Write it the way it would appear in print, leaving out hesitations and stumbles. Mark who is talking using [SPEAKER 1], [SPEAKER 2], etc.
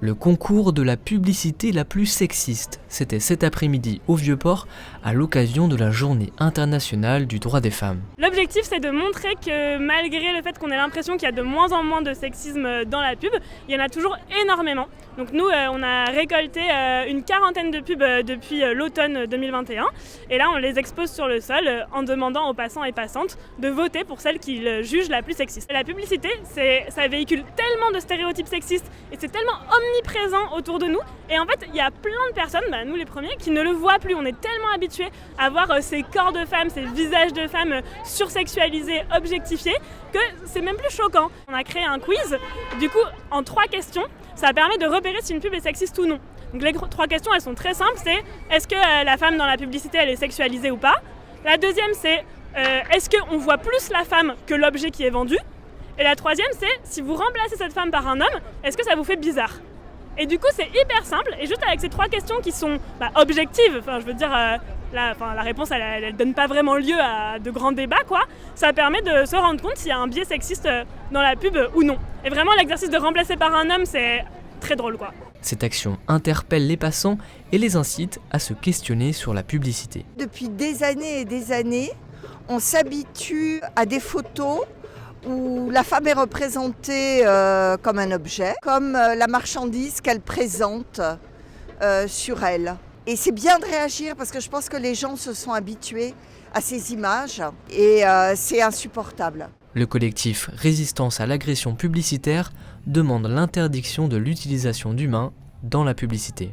[SPEAKER 1] Le concours de la publicité la plus sexiste, c'était cet après-midi au Vieux-Port à l'occasion de la Journée internationale du droit des femmes.
[SPEAKER 2] L'objectif, c'est de montrer que malgré le fait qu'on ait l'impression qu'il y a de moins en moins de sexisme dans la pub, il y en a toujours énormément. Donc nous, on a récolté une quarantaine de pubs depuis l'automne 2021 et là, on les expose sur le sol en demandant aux passants et passantes de voter pour celle qu'ils jugent la plus sexiste. Et la publicité, ça véhicule tellement de stéréotypes sexistes et c'est tellement omniprésent autour de nous. Et en fait, il y a plein de personnes, nous les premiers, qui ne le voient plus. On est tellement habitués à voir ces corps de femmes, ces visages de femmes sursexualisés, objectifiés, que c'est même plus choquant. On a créé un quiz, du coup, en 3 questions, ça permet de repérer si une pub est sexiste ou non. Donc les 3 questions, elles sont très simples, c'est est-ce que la femme dans la publicité, elle est sexualisée ou pas? La deuxième, c'est est-ce qu'on voit plus la femme que l'objet qui est vendu? Et la troisième, c'est si vous remplacez cette femme par un homme, est-ce que ça vous fait bizarre? Et du coup, c'est hyper simple, et juste avec ces 3 questions qui sont objectives, la réponse, elle donne pas vraiment lieu à de grands débats, quoi. Ça permet de se rendre compte s'il y a un biais sexiste dans la pub ou non. Et vraiment, l'exercice de remplacer par un homme, c'est très drôle, quoi.
[SPEAKER 1] Cette action interpelle les passants et les incite à se questionner sur la publicité.
[SPEAKER 3] Depuis des années et des années, on s'habitue à des photos où la femme est représentée comme un objet, comme la marchandise qu'elle présente sur elle. Et c'est bien de réagir parce que je pense que les gens se sont habitués à ces images et c'est insupportable.
[SPEAKER 1] Le collectif Résistance à l'agression publicitaire demande l'interdiction de l'utilisation d'humains dans la publicité.